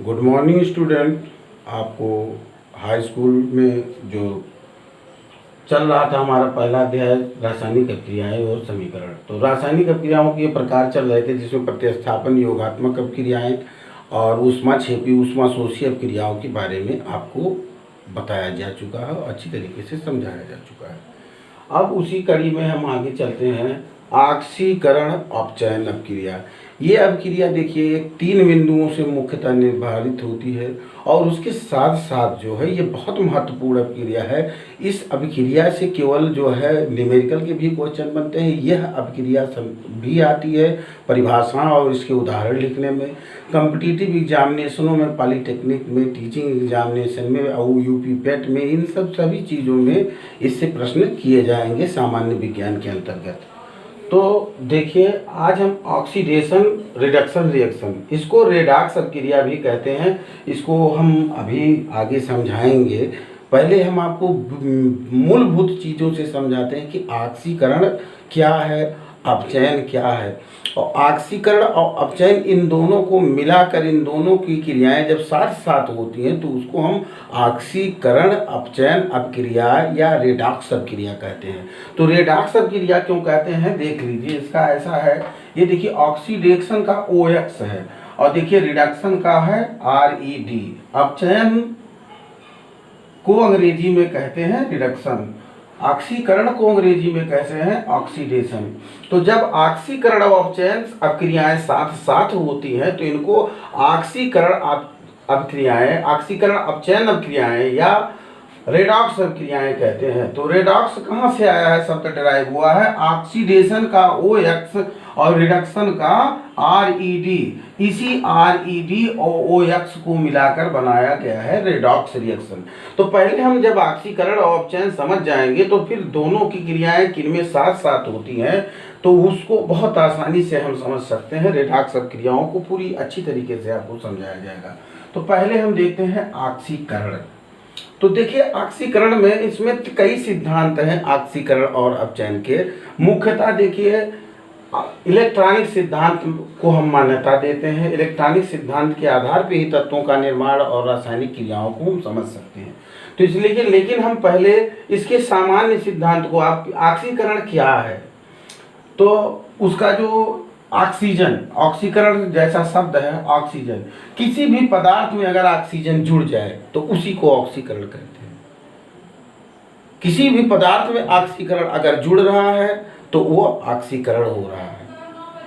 Good morning student. आपको high school में जो चल रहा था हमारा पहला अध्याय रासायनिक अभिक्रियाएं और समीकरण, तो रासायनिक अभिक्रियाओं के प्रकार चल रहे थे जिसमें प्रतिस्थापन योगात्मक अभिक्रियाएं और ऊष्माक्षेपी ऊष्माशोषी अभिक्रियाओं के बारे में आपको बताया जा चुका है और अच्छी तरीके से समझाया जा चुका है। अब उसी कड़ी में हम आगे चलते हैं। ऑक्सीकरण अपचयन अभिक्रिया। ये अभिक्रिया देखिए 3 बिंदुओं से मुख्यतः निर्धारित होती है और उसके साथ साथ जो है ये बहुत महत्वपूर्ण अभिक्रिया है। इस अभिक्रिया से केवल जो है न्यूमेरिकल के भी क्वेश्चन बनते हैं। यह अभिक्रिया भी आती है परिभाषा और इसके उदाहरण लिखने में, कॉम्पिटिटिव एग्जामिनेशनों में, पॉलिटेक्निक में, टीचिंग एग्जामिनेशन में और यूपी पेट में, इन सभी चीज़ों में इससे प्रश्न किए जाएंगे सामान्य विज्ञान के अंतर्गत। तो देखिए आज हम ऑक्सीडेशन रिडक्शन रिएक्शन, इसको रेडॉक्स अभिक्रिया भी कहते हैं, इसको हम अभी आगे समझाएंगे। पहले हम आपको मूलभूत चीज़ों से समझाते हैं कि ऑक्सीकरण क्या है, अपचयन क्या है। और ऑक्सीकरण और अपचयन इन दोनों को मिलाकर इन दोनों की क्रियाएं जब साथ साथ होती हैं तो उसको हम ऑक्सीकरण अपचयन अभिक्रिया या रेडॉक्स अभिक्रिया कहते हैं। तो रेडॉक्स अभिक्रिया क्यों कहते हैं देख लीजिए। इसका ऐसा है, ये देखिए ऑक्सीडेशन का OX है और देखिए रिडक्शन का है RED। अपचयन को अंग्रेजी में कहते हैं रिडक्शन, ऑक्सीकरण को अंग्रेजी में कहते हैं ऑक्सीडेशन। तो जब ऑक्सीकरण और अपचयन अभिक्रियाएं साथ साथ होती हैं तो इनको ऑक्सीकरण अभिक्रियाएं, ऑक्सीकरण अपचयन अभिक्रियाएं या रेडॉक्स अभिक्रियाएं कहते हैं। तो रेडॉक्स कहाँ से आया है, शब्द डिराइव हुआ है ऑक्सीडेशन का OX और रिडक्शन का RED। इसी RED और OX को मिलाकर बनाया गया है रेडॉक्स रिएक्शन। तो पहले हम जब ऑक्सीकरण और अपचयन समझ जाएंगे तो फिर दोनों की क्रियाएं किनमें साथ साथ होती हैं तो उसको बहुत आसानी से हम समझ सकते हैं। रेडॉक्स अभिक्रियाओं को पूरी अच्छी तरीके से आपको समझाया जाएगा। तो पहले हम देखते हैं ऑक्सीकरण। तो देखिए ऑक्सीकरण में इसमें कई सिद्धांत हैं ऑक्सीकरण और अपचयन के। मुख्यतः देखिए इलेक्ट्रॉनिक सिद्धांत को हम मान्यता देते हैं। इलेक्ट्रॉनिक सिद्धांत के आधार पर ही तत्वों का निर्माण और रासायनिक क्रियाओं को हम समझ सकते हैं। तो इसलिए लेकिन हम पहले इसके सामान्य सिद्धांत को, आप ऑक्सीकरण क्या है, तो उसका जो ऑक्सीजन, ऑक्सीकरण जैसा शब्द है ऑक्सीजन, किसी भी पदार्थ में अगर ऑक्सीजन जुड़ जाए तो उसी को ऑक्सीकरण कहते हैं। किसी भी पदार्थ में ऑक्सीकरण अगर जुड़ रहा है तो वो ऑक्सीकरण हो रहा है।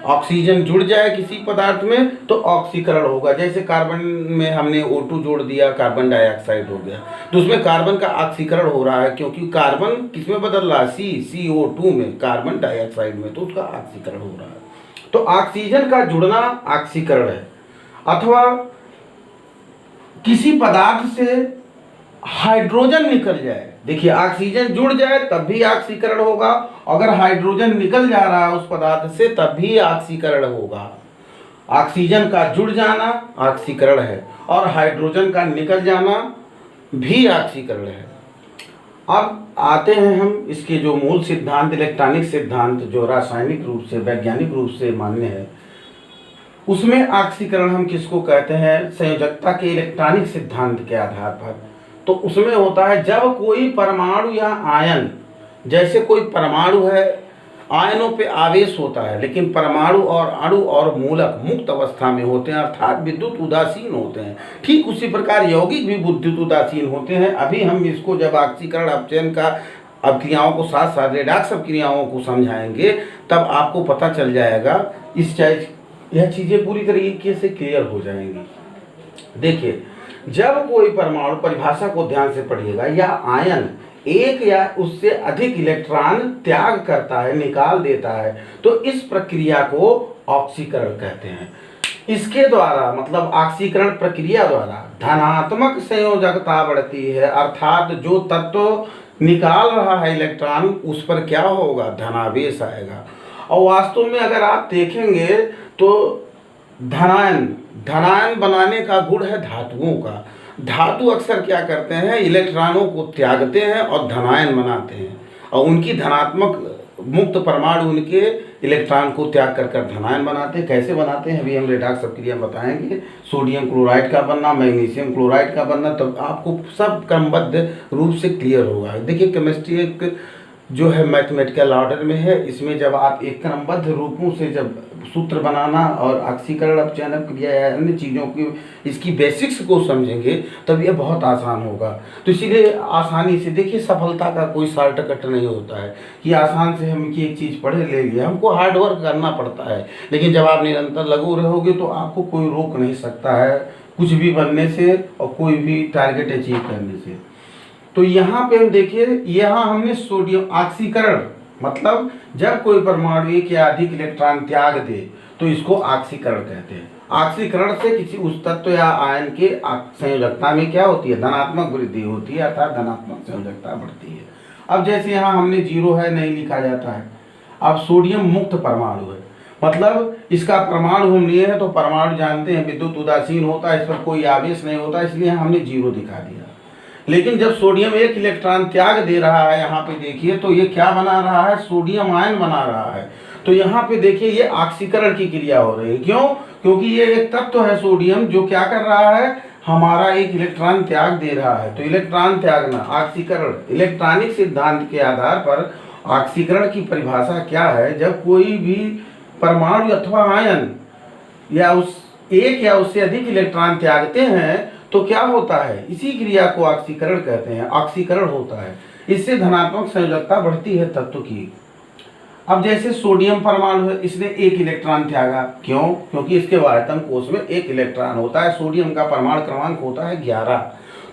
ऑक्सीजन जुड़ जाए किसी पदार्थ में तो ऑक्सीकरण होगा। जैसे कार्बन में हमने O2 जोड़ दिया, कार्बन डाइऑक्साइड हो गया, तो उसमें कार्बन का ऑक्सीकरण हो रहा है क्योंकि कार्बन किसमें बदल रहा है, CO2 में, कार्बन डाइऑक्साइड में, तो उसका ऑक्सीकरण हो रहा है। तो ऑक्सीजन का जुड़ना ऑक्सीकरण है। अथवा किसी पदार्थ से हाइड्रोजन निकल जाए, देखिए ऑक्सीजन जुड़ जाए तब भी ऑक्सीकरण होगा, अगर हाइड्रोजन निकल जा रहा है उस पदार्थ से तब भी ऑक्सीकरण होगा। ऑक्सीजन का जुड़ जाना ऑक्सीकरण है और हाइड्रोजन का निकल जाना भी ऑक्सीकरण है। अब आते हैं हम इसके जो मूल सिद्धांत, इलेक्ट्रॉनिक सिद्धांत जो रासायनिक रूप से, वैज्ञानिक रूप से मान्य है, उसमें ऑक्सीकरण हम किसको कहते हैं, संयोजकता के इलेक्ट्रॉनिक सिद्धांत के आधार पर। तो उसमें होता है जब कोई परमाणु या आयन, जैसे कोई परमाणु है, आयनों पे आवेश होता है लेकिन परमाणु और अणु और मूलक मुक्त अवस्था में होते हैं, अर्थात विद्युत उदासीन होते हैं। ठीक उसी प्रकार यौगिक भी विद्युत उदासीन होते हैं। अभी हम इसको जब ऑक्सीकरण अपचयन का अभिक्रियाओं को साथ साथ रेडॉक्स अभिक्रियाओं को समझाएंगे तब आपको पता चल जाएगा, यह चीज़ें पूरी तरीके से क्लियर हो जाएंगी। देखिए जब कोई परमाणु, परिभाषा को ध्यान से पढ़िएगा, या आयन एक या उससे अधिक इलेक्ट्रॉन त्याग करता है, निकाल देता है, तो इस प्रक्रिया को ऑक्सीकरण कहते हैं। इसके द्वारा मतलब ऑक्सीकरण प्रक्रिया द्वारा धनात्मक संयोजकता बढ़ती है, अर्थात जो तत्व निकाल रहा है इलेक्ट्रॉन उस पर क्या होगा, धनावेश आएगा। और वास्तव में अगर आप देखेंगे तो धनायन बनाने का गुण है धातुओं का। धातु अक्सर क्या करते हैं, इलेक्ट्रॉनों को त्यागते हैं और धनायन बनाते हैं और उनकी धनात्मक मुक्त परमाणु उनके इलेक्ट्रॉन को त्याग कर धनायन बनाते हैं। कैसे बनाते हैं अभी हम रेडॉक्स अपक्रिया बताएंगे। सोडियम क्लोराइड का बनना, मैग्नीशियम क्लोराइड का बनना, तब आपको सब क्रमबद्ध रूप से क्लियर होगा। देखिए केमिस्ट्री एक जो है मैथमेटिकल ऑर्डर में है। इसमें जब आप एक क्रमबद्ध रूपों से जब सूत्र बनाना और ऑक्सीकरण अपचयन क्रिया या अन्य चीज़ों की इसकी बेसिक्स को समझेंगे तब ये बहुत आसान होगा। तो इसीलिए आसानी से देखिए, सफलता का कोई शॉर्टकट नहीं होता है कि आसान से हम की एक चीज़ पढ़े ले लिया। हमको हार्ड वर्क करना पड़ता है, लेकिन जब आप निरंतर लगो रहोगे तो आपको कोई रोक नहीं सकता है कुछ भी बनने से और कोई भी टारगेट अचीव करने से। तो यहाँ पे हम देखिए, यहाँ हमने सोडियम ऑक्सीकरण मतलब जब कोई परमाणु एक या अधिक इलेक्ट्रॉन त्याग दे तो इसको ऑक्सीकरण कहते हैं। ऑक्सीकरण से किसी उस तत्व या आयन के संयोजकता में क्या होती है, धनात्मक वृद्धि होती है, अर्थात धनात्मक संयोजकता बढ़ती है। अब जैसे यहाँ हमने 0 है नहीं लिखा जाता है। अब सोडियम मुक्त परमाणु है, मतलब इसका परमाणु हम लिए हैं तो परमाणु जानते हैं विद्युत उदासीन होता है, इस पर कोई आवेश नहीं होता, इसलिए हमने 0 दिखा दिया। लेकिन जब सोडियम एक इलेक्ट्रॉन त्याग दे रहा है, यहाँ पे देखिए तो ये क्या बना रहा है, सोडियम आयन बना रहा है। तो यहाँ पे देखिए ये ऑक्सीकरण की क्रिया हो रही है। क्यों? क्योंकि ये एक तत्व है सोडियम जो क्या कर रहा है, हमारा एक इलेक्ट्रॉन त्याग दे रहा है। तो इलेक्ट्रॉन त्यागना ऑक्सीकरण। इलेक्ट्रॉनिक सिद्धांत के आधार पर ऑक्सीकरण की परिभाषा क्या है, जब कोई भी परमाणु अथवा आयन या उस एक या उससे अधिक इलेक्ट्रॉन त्यागते हैं तो क्या होता है, इसी क्रिया को ऑक्सीकरण कहते हैं, ऑक्सीकरण होता है। इससे धनात्मक संयोजकता बढ़ती है तत्व की। अब जैसे सोडियम परमाणु है, इसने एक इलेक्ट्रॉन त्यागा। क्यों? क्योंकि इसके बाह्यतम कोश में एक इलेक्ट्रॉन होता है। सोडियम का परमाणु क्रमांक होता है 11,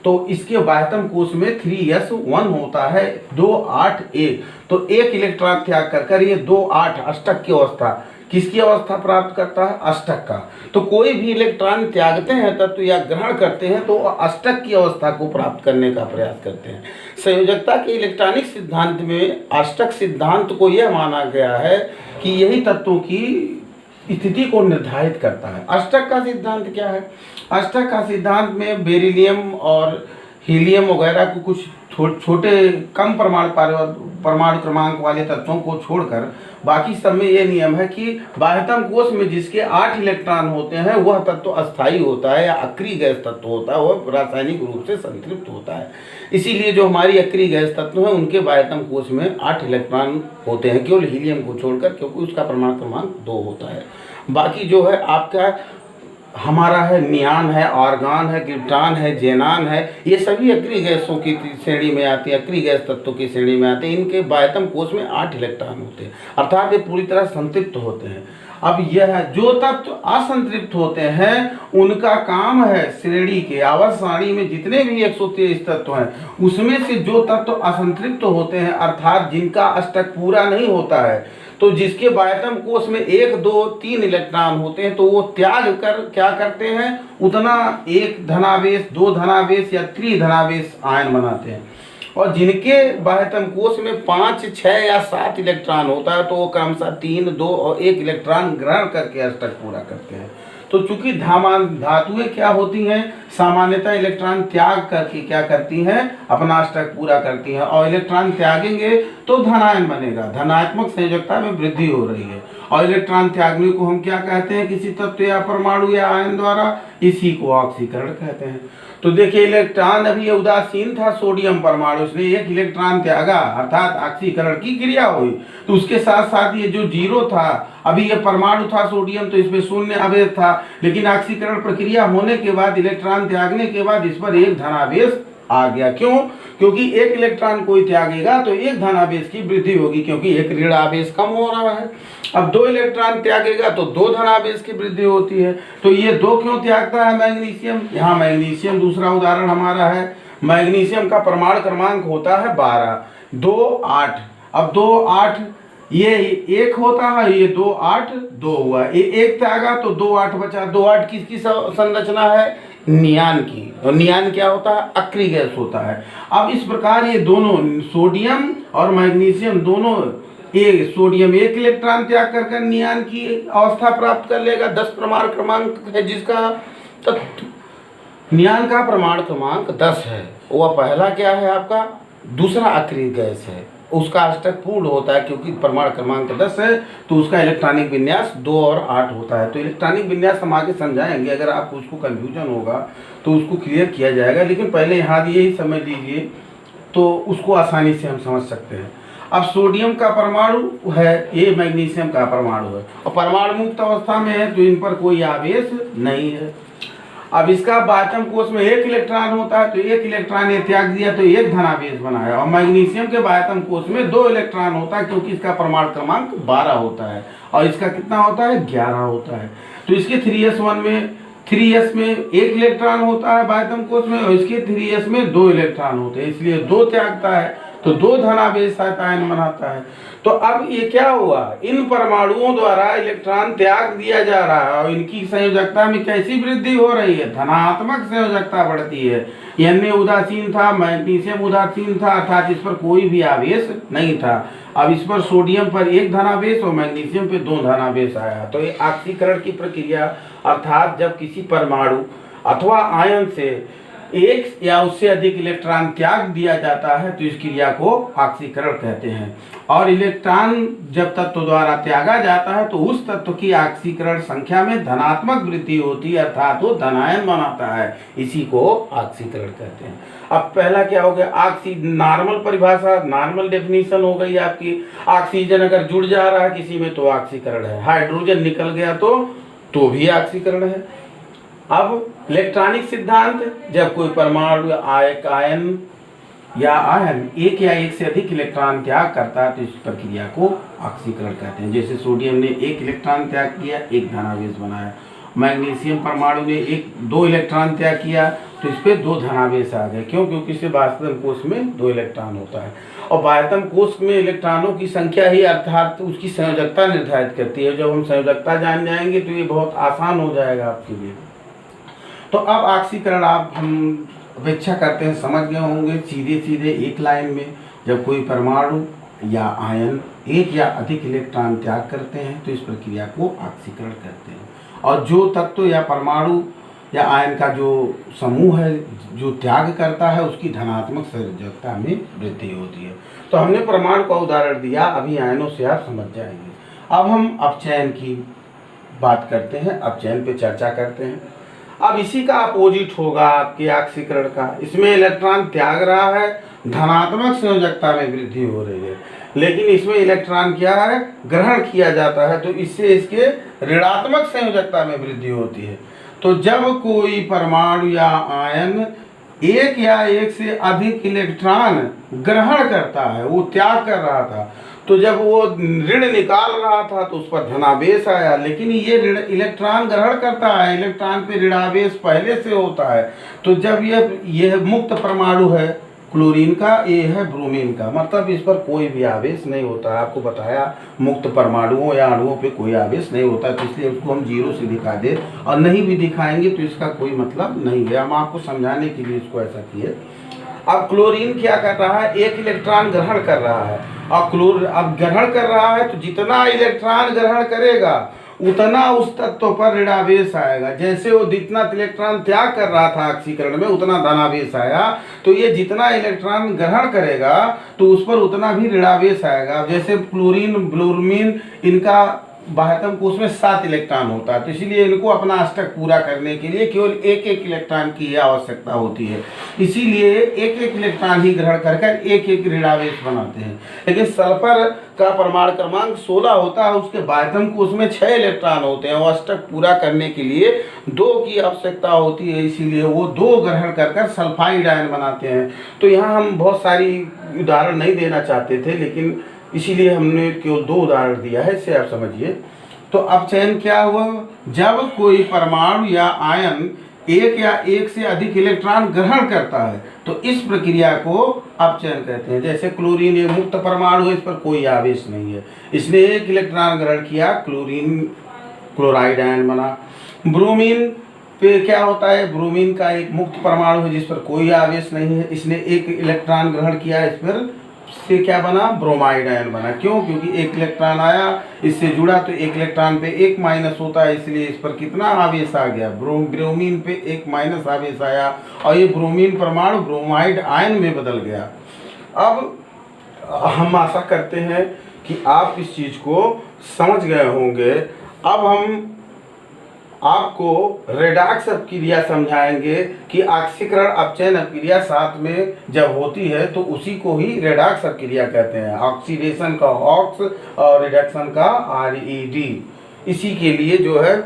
तो इसके बाह्यतम कोश में 3s1 होता है 281। तो एक इलेक्ट्रॉन त्याग कर ये 28 अष्टक की अवस्था, किसकी अवस्था प्राप्त करता है, अष्टक का। तो कोई भी इलेक्ट्रॉन त्यागते हैं तत्व या ग्रहण करते हैं तो अष्टक की अवस्था को प्राप्त करने का प्रयास करते हैं। संयोजकता के इलेक्ट्रॉनिक सिद्धांत में अष्टक सिद्धांत को यह माना गया है कि यही तत्वों की स्थिति को निर्धारित करता है। अष्टक का सिद्धांत क्या है? अष्टक का सिद्धांत में बेरिलियम और हीलियम वगैरह को कुछ छोटे कम परमाणु क्रमांक वाले तत्वों को छोड़कर बाकी सब में यह नियम है कि बाह्यतम कोश में जिसके 8 इलेक्ट्रॉन होते हैं वह तत्व अस्थायी होता है या अक्रिय गैस तत्व होता है, वह रासायनिक रूप से संतृप्त होता है। इसीलिए जो हमारी अक्रिय गैस तत्व है उनके बाह्यतम कोश में 8 इलेक्ट्रॉन होते हैं, केवल हीलियम को छोड़कर, क्योंकि उसका परमाणु क्रमांक 2 होता है। बाकी जो है आपका हमारा है नियान है, आर्गन है, क्रिप्टॉन है, जेनान है, ये सभी अक्रिय गैसों की श्रेणी में आते हैं, अक्रिय गैस तत्वों की श्रेणी में आते हैं। इनके बाह्यतम कोश में 8 इलेक्ट्रॉन होते हैं, अर्थात ये पूरी तरह संतृप्त होते हैं। अब यह जो तत्व असंतृप्त होते हैं उनका काम है श्रेणी के आवर्त सारणी में जितने भी 123 तत्व हैं उसमें से जो तत्व असंतृप्त होते हैं, अर्थात जिनका अष्टक पूरा नहीं होता है, तो जिसके बाह्यतम कोश में 1, 2, 3 इलेक्ट्रॉन होते हैं तो वो त्याग कर क्या करते हैं, उतना 1 धनावेश, 2 धनावेश या 3 धनावेश आयन बनाते हैं। और जिनके बाह्यतम कोश में 5, 6 या 7 इलेक्ट्रॉन होता है तो वो क्रमशः 3, 2 और 1 इलेक्ट्रॉन ग्रहण करके अष्टक पूरा करते हैं। तो चूंकि धातुएं क्या होती हैं, सामान्यतः इलेक्ट्रॉन त्याग करके क्या करती हैं, अपना अष्टक पूरा करती हैं। और इलेक्ट्रॉन त्यागेंगे तो धनायन बनेगा, धनात्मक संयोजकता में वृद्धि हो रही है। और इलेक्ट्रॉन त्यागने को हम क्या कहते हैं, किसी तत्व या परमाणु या आयन द्वारा, इसी को ऑक्सीकरण कहते हैं। तो देखिए इलेक्ट्रॉन अभी ये उदासीन था सोडियम परमाणु, उसने एक इलेक्ट्रॉन त्यागा अर्थात ऑक्सीकरण की क्रिया हुई। तो उसके साथ साथ ये जो 0 था, अभी ये परमाणु था सोडियम तो इसमें 0 आवेश था, लेकिन ऑक्सीकरण प्रक्रिया होने के बाद इलेक्ट्रॉन त्यागने के बाद इस पर 1 धनावेश आ गया। क्यों? क्योंकि 1 इलेक्ट्रॉन कोई त्यागेगा तो 1 धनावेश की वृद्धि होगी, क्योंकि 1 ऋण आवेश कम हो रहा है। अब 2 इलेक्ट्रॉन त्यागेगा तो 2 धनावेश की वृद्धि होती है। तो ये 2 क्यों त्यागता है मैग्नीशियम? यहाँ मैग्नीशियम दूसरा उदाहरण हमारा है। मैग्नीशियम का परमाणु क्रमांक होता है 12, 2, 8। अब 2, 8 ये 1 होता है, ये 2, 8, 2 हुआ, ये 1 त्यागा तो 2, 8 बचा। 2, 8 किसकी संरचना है? नियान की। और नियान क्या होता है? अक्रिय गैस होता है। अब इस प्रकार ये दोनों सोडियम और मैग्नीशियम दोनों, सोडियम 1 इलेक्ट्रॉन त्याग कर नियान की अवस्था प्राप्त कर लेगा, 10 परमाणु क्रमांक है जिसका तत्व। नियान का परमाणु क्रमांक 10 है। वह पहला क्या है आपका? दूसरा अक्रिय गैस है। उसका अष्टक पूर्ण होता है, क्योंकि परमाणु क्रमांक 10 है तो उसका इलेक्ट्रॉनिक विन्यास 2 और 8 होता है। तो इलेक्ट्रॉनिक विन्यास हम आगे समझाएंगे, अगर आपको उसको कन्फ्यूजन होगा तो उसको क्लियर किया जाएगा, लेकिन पहले यहाँ यही समझ लीजिए तो उसको आसानी से हम समझ सकते हैं। अब सोडियम का परमाणु है, ये मैग्नीशियम का परमाणु है और परमाणु मुक्त अवस्था में है, तो इन पर कोई आवेश नहीं है। अब इसका बाटम कोष में 1 इलेक्ट्रॉन होता है, तो 1 इलेक्ट्रॉन ये त्याग दिया तो 1 धनावेश बनाया। और मैग्नीशियम के बाटम कोष में 2 इलेक्ट्रॉन होता है, क्योंकि इसका परमाणु क्रमांक 12 होता है और इसका कितना होता है, 11 होता है। तो इसके 3s में 1 इलेक्ट्रॉन होता है बाटम कोष में, और इसके 3s में 2 इलेक्ट्रॉन होते हैं, इसलिए 2 त्यागता है तो 2 धनावेश आयन बनाता है। तो अब ये क्या हुआ, इन परमाणुओं द्वारा इलेक्ट्रॉन त्याग दिया जा रहा है और इनकी संयोजकता में कैसी वृद्धि हो रही है, धनात्मक संयोजकता बढ़ती है। N उदासीन था, मैग्नीशियम उदासीन था, अर्थात इस पर कोई भी आवेश नहीं था। अब इस पर सोडियम पर 1 धनावेश और मैग्नीशियम पे 2 धनावेश आया। तो ये ऑक्सीकरण की प्रक्रिया, अर्थात जब किसी परमाणु अथवा आयन से 1 या उससे अधिक इलेक्ट्रॉन त्याग दिया जाता है तो इस क्रिया को ऑक्सीकरण कहते हैं। और इलेक्ट्रॉन जब तत्व द्वारा त्यागा जाता है तो उस तत्व की ऑक्सीकरण संख्या में धनात्मक वृद्धि होती है, अर्थात वो धनायन बनाता है, इसी को ऑक्सीकरण कहते हैं। अब पहला क्या हो गया, नॉर्मल परिभाषा, नॉर्मल डेफिनेशन हो गई आपकी। ऑक्सीजन अगर जुड़ जा रहा है किसी में तो ऑक्सीकरण है, हाइड्रोजन निकल गया तो भी ऑक्सीकरण है। अब इलेक्ट्रॉनिक सिद्धांत, जब कोई परमाणु आयन 1 या 1 से अधिक इलेक्ट्रॉन त्याग करता है तो इस प्रक्रिया को ऑक्सीकरण कहते हैं। जैसे सोडियम ने 1 इलेक्ट्रॉन त्याग किया, 1 धनावेश बनाया। मैग्नीशियम परमाणु ने 2 इलेक्ट्रॉन त्याग किया तो इस पे 2 धनावेश आ गए। क्यों? क्योंकि इससे बाह्यतम कोष में 2 इलेक्ट्रॉन होता है और बाह्यतम कोष में इलेक्ट्रॉनों की संख्या ही अर्थात उसकी संयोजकता निर्धारित करती है। जब हम संयोजकता जान जाएंगे तो ये बहुत आसान हो जाएगा आपके लिए। तो अब ऑक्सीकरण हम अपेक्षा करते हैं समझ गए होंगे। सीधे एक लाइन में जब कोई परमाणु या आयन 1 या अधिक इलेक्ट्रॉन त्याग करते हैं तो इस प्रक्रिया को ऑक्सीकरण कहते हैं। और जो तत्व या परमाणु या आयन का जो समूह है जो त्याग करता है उसकी धनात्मक संयोजकता में वृद्धि होती है। तो हमने परमाणु का उदाहरण दिया, अभी आयनों से आप समझ जाएंगे। अब हम अपचयन की बात करते हैं, अपचयन पे चर्चा करते हैं। अब इसी का अपोजिट होगा आपके ऑक्सीकरण का। इसमें इलेक्ट्रॉन त्याग रहा है, धनात्मक संयोजकता में वृद्धि हो रही है, लेकिन इसमें इलेक्ट्रॉन क्या है, ग्रहण किया जाता है, तो इससे इसके ऋणात्मक संयोजकता में वृद्धि होती है। तो जब कोई परमाणु या आयन 1 या 1 से अधिक इलेक्ट्रॉन ग्रहण करता है, वो त्याग कर रहा था, तो जब वो ऋण निकाल रहा था तो उस पर धनावेश आया, लेकिन ये ऋण इलेक्ट्रॉन ग्रहण करता है, इलेक्ट्रॉन पे ऋणावेश पहले से होता है। तो जब यह मुक्त परमाणु है क्लोरीन का, ये है ब्रोमीन का, मतलब इस पर कोई भी आवेश नहीं होता है। आपको बताया मुक्त परमाणुओं या अणुओं पे कोई आवेश नहीं होता, तो इसलिए उसको हम 0 से दिखा दे, और नहीं भी दिखाएंगे तो इसका कोई मतलब नहीं है। हम आपको समझाने के लिए इसको ऐसा किए। अब क्लोरीन क्या कर रहा है, 1 इलेक्ट्रॉन ग्रहण कर रहा है, और अब ग्रहण कर रहा है तो जितना इलेक्ट्रॉन ग्रहण करेगा उतना उस तत्व पर ऋणावेश आएगा। जैसे वो जितना इलेक्ट्रॉन त्याग कर रहा था ऑक्सीकरण में उतना धनावेश आया, तो ये जितना इलेक्ट्रॉन ग्रहण करेगा तो उस पर उतना भी ऋणावेश आएगा। जैसे क्लोरीन, ब्रोमीन, इनका बाह्यतम कोष में 7 इलेक्ट्रॉन होता है, तो इसलिए इनको अपना अष्टक पूरा करने के लिए केवल 1-1 इलेक्ट्रॉन की आवश्यकता होती है। इसीलिए 1-1 इलेक्ट्रॉन ही ग्रहण कर 1-1 ऋणावेश बनाते हैं। लेकिन सल्फर का परमाणु क्रमांक 16 होता है, उसके बाह्यतम कोष में 6 इलेक्ट्रॉन होते हैं, वो अष्टक पूरा करने के लिए 2 की आवश्यकता होती है, इसीलिए वो 2 ग्रहण कर सल्फाइड आयन बनाते हैं। तो यहाँ हम बहुत सारी उदाहरण नहीं देना चाहते थे, लेकिन इसीलिए हमने केवल 2 उदाहरण दिया है, इससे आप समझिए। तो अपचयन क्या हुआ, जब कोई परमाणु या आयन 1 या 1 से अधिक इलेक्ट्रॉन ग्रहण करता है तो इस प्रक्रिया को अपचयन कहते हैं। जैसे क्लोरीन एक मुक्त परमाणु है, इस पर कोई आवेश नहीं है, इसने 1 इलेक्ट्रॉन ग्रहण किया, क्लोरीन क्लोराइड आयन बना। ब्रोमीन पे क्या होता है, ब्रोमीन का एक मुक्त परमाणु है जिस पर कोई आवेश नहीं है, इसने 1 इलेक्ट्रॉन ग्रहण किया, इस पर से क्या बना, ब्रोमाइड आयन बना। क्यों? क्योंकि 1 इलेक्ट्रॉन आया, इससे जुड़ा तो 1 इलेक्ट्रॉन पे 1 माइनस होता है, इसलिए इस पर कितना आवेश आ गया, ब्रोमीन पे 1 माइनस आवेश आया और ये ब्रोमीन परमाणु ब्रोमाइड आयन में बदल गया। अब हम आशा करते हैं कि आप इस चीज़ को समझ गए होंगे। अब हम आपको रेडॉक्स अपक्रिया समझाएंगे कि ऑक्सीकरण अपचयन अपक्रिया साथ में जब होती है तो उसी को ही रेडॉक्स अपक्रिया कहते हैं। ऑक्सीडेशन का ऑक्स और रिडक्शन का RED। इसी के लिए जो है